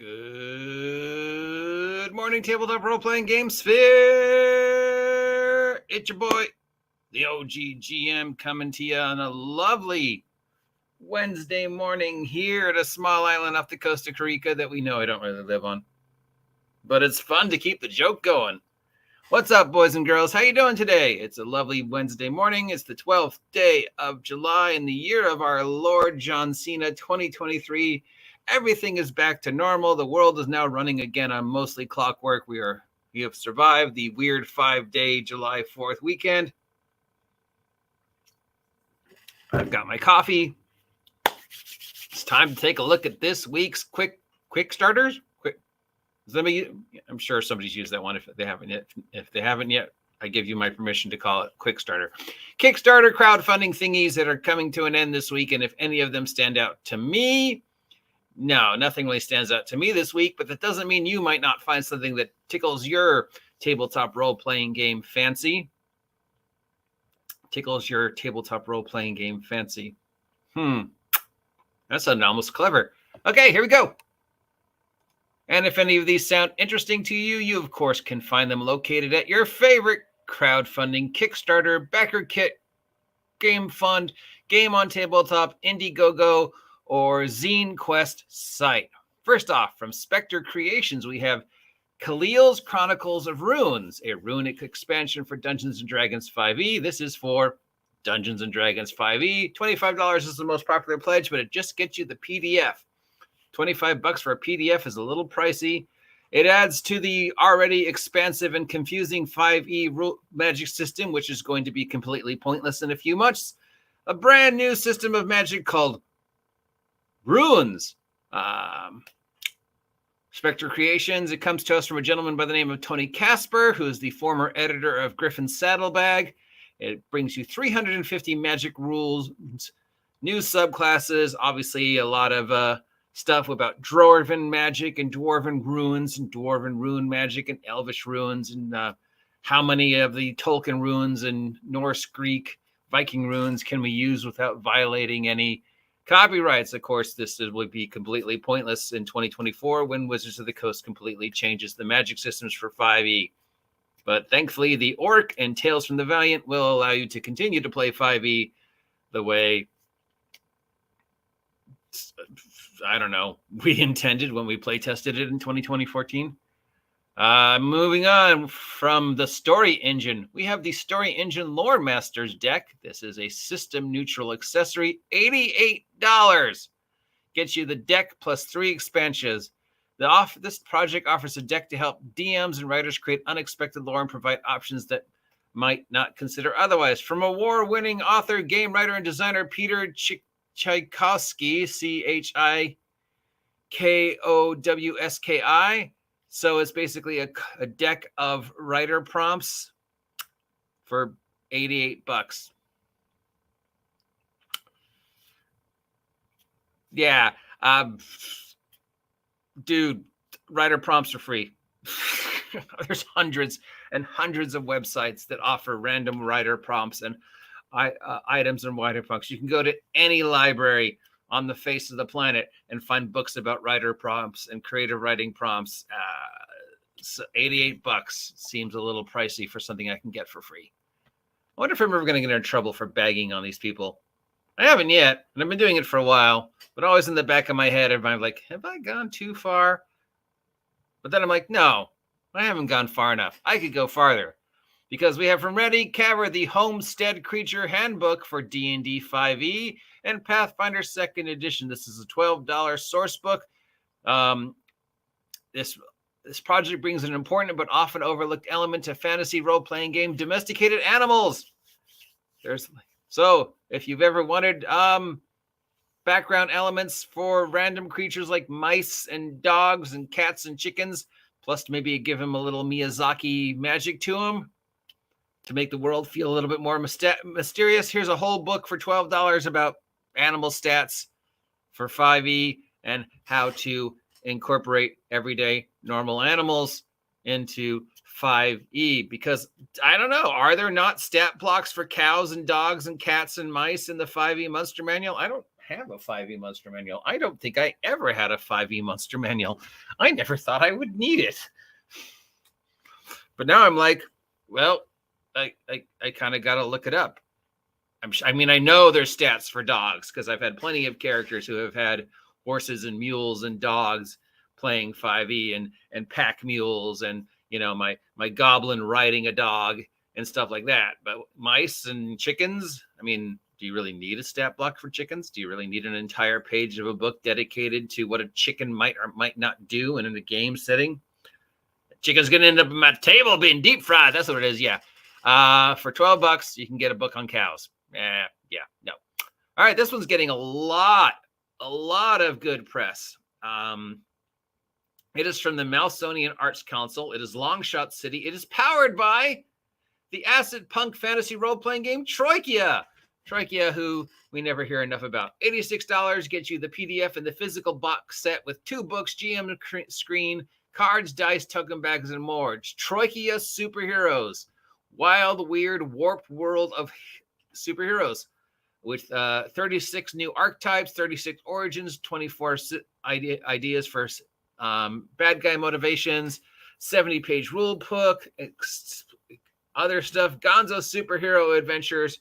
Good morning, tabletop role-playing game sphere. It's your boy, the OG GM, coming to you on a lovely Wednesday morning here at a small island off the coast of Costa that we know I don't really live on. But it's fun to keep the joke going. What's up, boys and girls? How you doing today? It's a lovely Wednesday morning. It's the 12th day of July in the year of our Lord John Cena 2023. Everything is back to normal. The world is now running again on mostly clockwork. We have survived the weird 5-day July 4th weekend. I've got my coffee. It's time to take a look at this week's Kickstarters. I'm sure somebody's used that one if they haven't yet. If they haven't yet, I give you my permission to call it Kickstarter. Kickstarter crowdfunding thingies that are coming to an end this week, and if any of them stand out to me, no, nothing really stands out to me this week, but that doesn't mean you might not find something that tickles your tabletop role-playing game fancy. Tickles your tabletop role-playing game fancy. That sounded almost clever. Okay, here we go. And if any of these sound interesting to you, you, of course, can find them located at your favorite crowdfunding Kickstarter, Backerkit, GameFund, GameOnTabletop, IndieGoGo, or Zine Quest site. First off, from Spectre Creations, we have Khalil's Chronicles of Runes, a runic expansion for Dungeons & Dragons 5e. This is for Dungeons & Dragons 5e. $25 is the most popular pledge, but it just gets you the PDF. $25 for a PDF is a little pricey. It adds to the already expansive and confusing 5e magic system, which is going to be completely pointless in a few months. A brand new system of magic called Runes. Spectre Creations. It comes to us from a gentleman by the name of Tony Casper, who is the former editor of Griffin's Saddlebag. It brings you 350 magic rules, new subclasses, obviously a lot of stuff about dwarven magic and dwarven runes and dwarven rune magic and elvish runes and how many of the Tolkien runes and Norse, Greek, Viking runes can we use without violating any copyrights. Of course, this would be completely pointless in 2024 when Wizards of the Coast completely changes the magic systems for 5e. But thankfully, the Orc and Tales from the Valiant will allow you to continue to play 5e the way, I don't know, we intended when we play tested it in 2014. Moving on from the Story Engine, we have the Story Engine Lore Masters deck. This is a system-neutral accessory, $88. Gets you the deck plus 3 expansions. This project offers a deck to help DMs and writers create unexpected lore and provide options that might not consider otherwise. From award-winning author, game writer, and designer Peter Tchaikovsky, Chikowski. So it's basically a deck of writer prompts for $88. Yeah. Dude, writer prompts are free. There's hundreds and hundreds of websites that offer random writer prompts and items and writer prompts. You can go to any library on the face of the planet and find books about writer prompts and creative writing prompts. So $88 seems a little pricey for something I can get for free. I wonder if I'm ever going to get in trouble for bagging on these people. I haven't yet, and I've been doing it for a while, but always in the back of my head, I'm like, have I gone too far? But then I'm like, no, I haven't gone far enough. I could go farther. Because we have from Ready Caver the Homestead Creature Handbook for D&D 5e and Pathfinder 2nd Edition. This is a $12 source book. This project brings an important but often overlooked element to fantasy role-playing game, domesticated animals. So if you've ever wanted background elements for random creatures like mice and dogs and cats and chickens, plus maybe give them a little Miyazaki magic to them, to make the world feel a little bit more mysterious, here's a whole book for $12 about animal stats for 5e and how to incorporate everyday normal animals into 5e. Because, I don't know, are there not stat blocks for cows and dogs and cats and mice in the 5e monster manual? I have a 5e monster manual. I don't think I ever had a 5e monster manual. I never thought I would need it. But now I'm like, well, I kind of got to look it up. I mean, I know there's stats for dogs because I've had plenty of characters who have had horses and mules and dogs playing 5e and pack mules and, you know, my goblin riding a dog and stuff like that. But mice and chickens, I mean, do you really need a stat block for chickens? Do you really need an entire page of a book dedicated to what a chicken might or might not do in a game setting? Chicken's going to end up at my table being deep fried. That's what it is. Yeah. For $12, you can get a book on cows. Yeah, no. All right. This one's getting a lot of good press. It is from the Malsonian Arts Council. It is Longshot City. It is powered by the acid punk fantasy role-playing game Troikia. Troikia, who we never hear enough about. $86 gets you the PDF and the physical box set with 2 books, GM screen, cards, dice, token bags, and more. It's Troikia Superheroes. Wild, weird, warped world of superheroes with 36 new archetypes, 36 origins, 24 ideas for bad guy motivations, 70-page rule book, other stuff, Gonzo superhero adventures.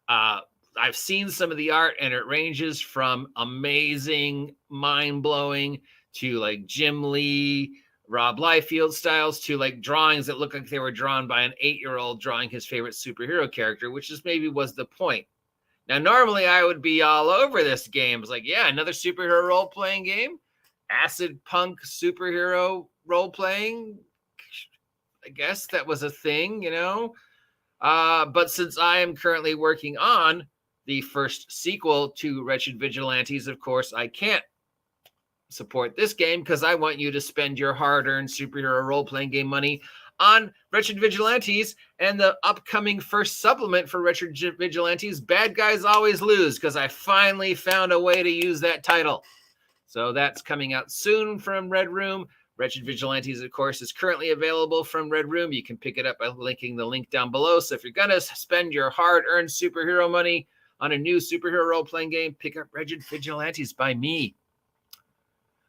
I've seen some of the art, and it ranges from amazing, mind-blowing to like Jim Lee, Rob Liefeld styles to like drawings that look like they were drawn by an 8-year-old drawing his favorite superhero character, which is maybe was the point. Now, normally I would be all over this game. It's like, yeah, another superhero role-playing game, acid punk superhero role-playing. I guess that was a thing, you know. But since I am currently working on the first sequel to WRETCHED Vigilantes, of course, I can't support this game because I want you to spend your hard-earned superhero role-playing game money on WRETCHED Vigilantes and the upcoming first supplement for WRETCHED Vigilantes, Bad Guys Always Lose, because I finally found a way to use that title. So that's coming out soon from Red Room. WRETCHED Vigilantes, of course, is currently available from Red Room. You can pick it up by linking the link down below. So if you're going to spend your hard-earned superhero money on a new superhero role-playing game, pick up WRETCHED Vigilantes by me.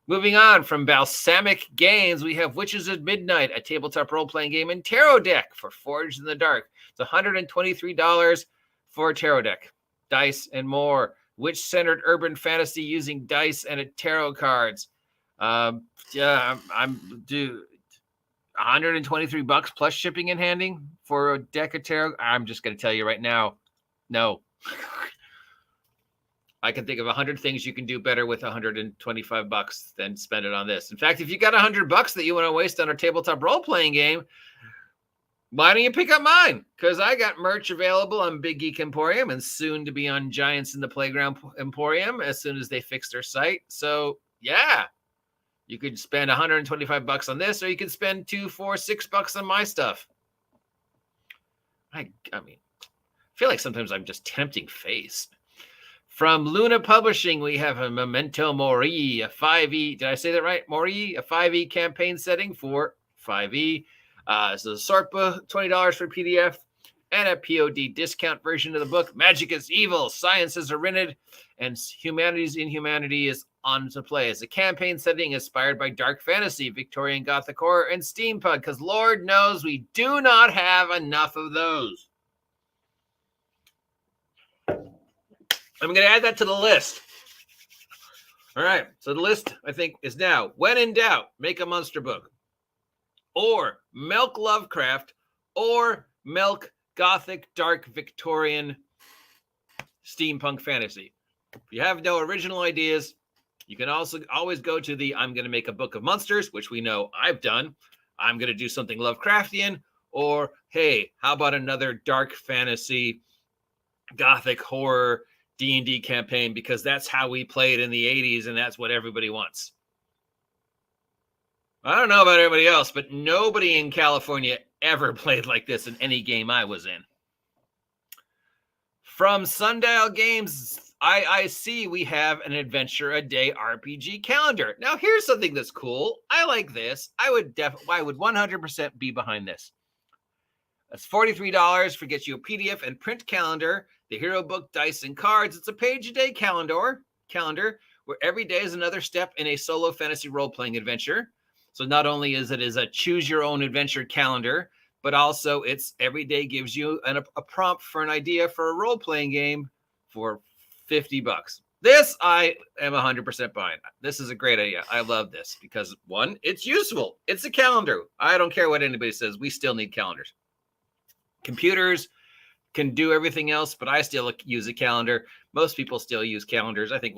Moving on from Balsamic Games, we have Witches at Midnight, a tabletop role-playing game and tarot deck for Forged in the Dark. It's $123 for a tarot deck, dice, and more. Witch-centered urban fantasy using dice and tarot cards. I'm due $123 plus shipping and handing for a deck of tarot. I'm just going to tell you right now, no. I can think of 100 things you can do better with $125 than spend it on this. In fact, if you got $100 that you want to waste on a tabletop role-playing game, why don't you pick up mine? Because I got merch available on Big Geek Emporium and soon to be on Giants in the Playground Emporium as soon as they fix their site. So, yeah, you could spend $125 on this, or you could spend $2, $4, $6 on my stuff. I mean, I feel like sometimes I'm just tempting face. From Luna Publishing, we have a Memento Mori, a 5e. Did I say that right? Mori, a 5e campaign setting for 5e. So the sort book, $20 for PDF, and a POD discount version of the book. Magic is evil, science is rented, and humanity's inhumanity is on to play. It's a campaign setting inspired by dark fantasy, Victorian Gothic horror, and steampunk, because Lord knows we do not have enough of those. I'm going to add that to the list. All right. So the list, I think, is now, when in doubt, make a monster book. Or milk Lovecraft. Or milk Gothic, dark, Victorian, steampunk fantasy. If you have no original ideas, you can also always go to the I'm going to make a book of monsters, which we know I've done. I'm going to do something Lovecraftian. Or, hey, how about another dark fantasy, Gothic horror, D&D campaign, because that's how we played in the 80s, and that's what everybody wants. I don't know about everybody else, but nobody in California ever played like this in any game I was in. From Sundial Games IIC, we have an Adventure a Day RPG calendar. Now, here's something that's cool. I like this. I would 100% be behind this. That's $43 for gets you a PDF and print calendar the Hero Book, Dice, and Cards. It's a page-a-day calendar where every day is another step in a solo fantasy role-playing adventure. So not only is it a choose-your-own-adventure calendar, but also it's every day gives you a prompt for an idea for a role-playing game for $50. This I am 100% buying. This is a great idea. I love this because, one, it's useful. It's a calendar. I don't care what anybody says. We still need calendars. Computers can do everything else, but I still use a calendar. Most people still use calendars. I think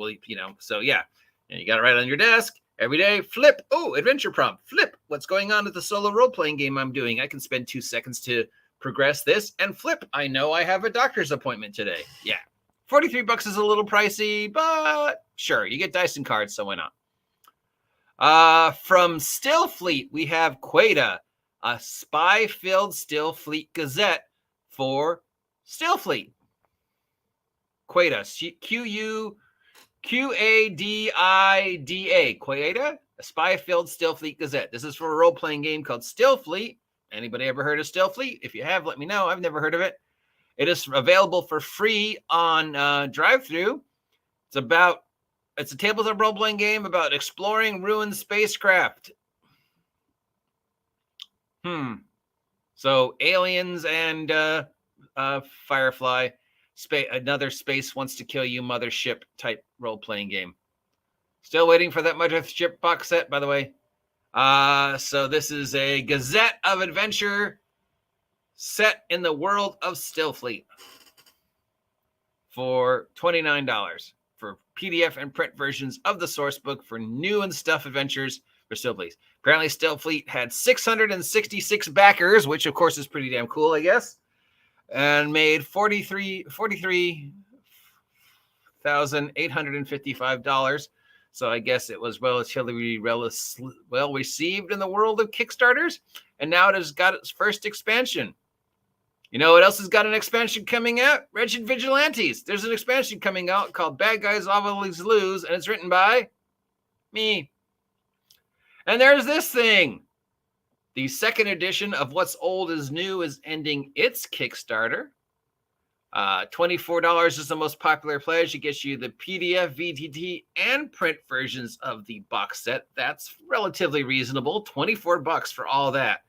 so yeah. And you got it right on your desk every day. Flip. Oh, adventure prompt. Flip. What's going on at the solo role-playing game I'm doing? I can spend 2 seconds to progress this and flip. I know I have a doctor's appointment today. Yeah. $43 is a little pricey, but sure, you get dice and cards, so why not? From Stillfleet, we have Queta, a spy-filled Stillfleet Gazette for Stillfleet. Queta, Q-U-Q-A-D-I-D-A. Queta, a spy-filled Stillfleet Gazette. This is for a role-playing game called Stillfleet. Anybody ever heard of Stillfleet? If you have, let me know. I've never heard of it. It is available for free on drive-thru. It's a tabletop role-playing game about exploring ruined spacecraft. So aliens and Firefly, another space wants to kill you mothership type role-playing game. Still waiting for that mothership box set, by the way. So this is a Gazette of Adventure set in the world of Stillfleet for $29 for PDF and print versions of the source book for new and stuff adventures for Stillfleet. Apparently Stillfleet had 666 backers, which of course is pretty damn cool, I guess, and made $43,855. So I guess it was relatively well received in the world of Kickstarters, and now it has got its first expansion. You know what else has got an expansion coming out? WRETCHED Vigilantes. There's an expansion coming out called Bad Guys Always Lose, and it's written by me. And there's this thing. The second edition of What's Old is New is ending its Kickstarter. $24 is the most popular pledge. It gets you the PDF, VTT, and print versions of the box set. That's relatively reasonable. $24 for all that.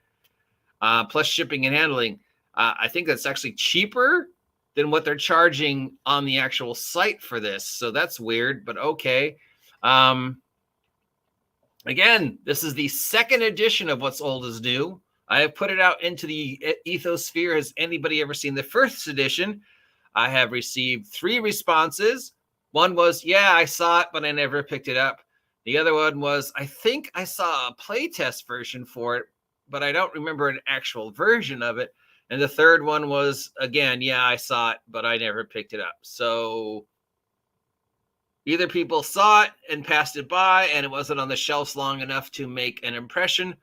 Plus shipping and handling. I think that's actually cheaper than what they're charging on the actual site for this. So that's weird, but okay. Again, this is the second edition of What's Old is New. I have put it out into the ethosphere. Has anybody ever seen the first edition? I have received 3 responses. One was, yeah, I saw it, but I never picked it up. The other one was, I think I saw a playtest version for it, but I don't remember an actual version of it. And the third one was, again, yeah, I saw it, but I never picked it up. So either people saw it and passed it by and it wasn't on the shelves long enough to make an impression,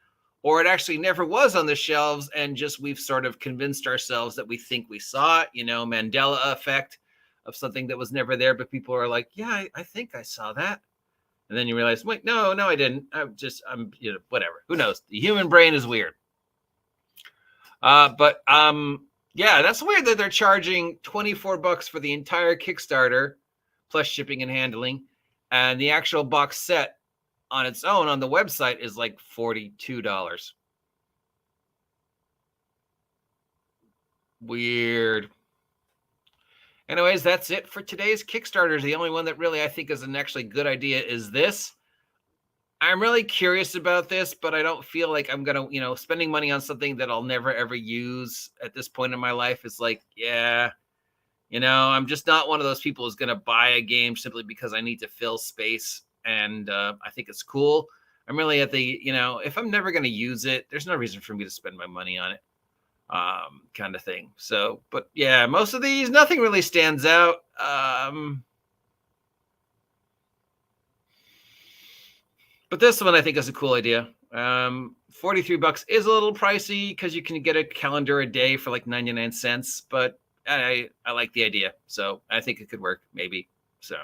or it actually never was on the shelves and just we've sort of convinced ourselves that we think we saw it, Mandela effect of something that was never there, but people are like, yeah, I think I saw that. And then you realize, wait, no, I didn't. Whatever. Who knows? The human brain is weird. Yeah, that's weird that they're charging $24 for the entire Kickstarter plus shipping and handling. And the actual box set on its own on the website is like $42. Weird. Anyways, that's it for today's Kickstarters. The only one that really I think is an actually good idea is this. I'm really curious about this, but I don't feel like I'm going to, spending money on something that I'll never, ever use at this point in my life is like, yeah, I'm just not one of those people who's going to buy a game simply because I need to fill space. And I think it's cool. I'm really at the, if I'm never going to use it, there's no reason for me to spend my money on it kind of thing. So, but yeah, most of these, nothing really stands out. But this one I think is a cool idea. $43 is a little pricey because you can get a calendar a day for like 99 cents, but I like the idea. So I think it could work maybe. So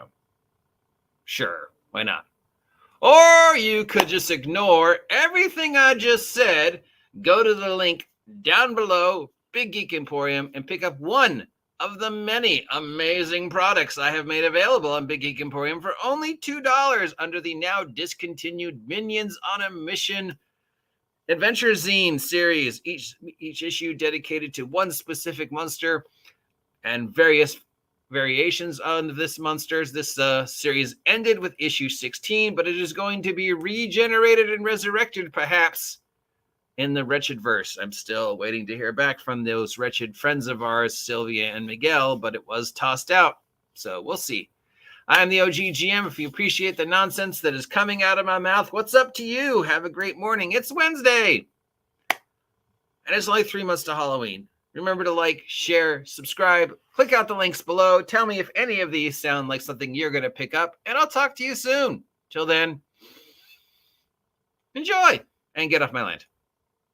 sure, why not? Or you could just ignore everything I just said, go to the link down below, Big Geek Emporium, and pick up one of the many amazing products I have made available on Big Geek Emporium for only $2 under the now discontinued Minions on a Mission Adventure Zine series. Each issue dedicated to one specific monster and various variations on this monsters. This series ended with issue 16, but it is going to be regenerated and resurrected perhaps in the Wretched verse. I'm still waiting to hear back from those wretched friends of ours, Sylvia and Miguel, but it was tossed out. So we'll see. I am the OG GM. If you appreciate the nonsense that is coming out of my mouth, what's up to you? Have a great morning. It's Wednesday. And it's only 3 months to Halloween. Remember to like, share, subscribe, click out the links below. Tell me if any of these sound like something you're going to pick up, and I'll talk to you soon. Till then, enjoy and get off my land.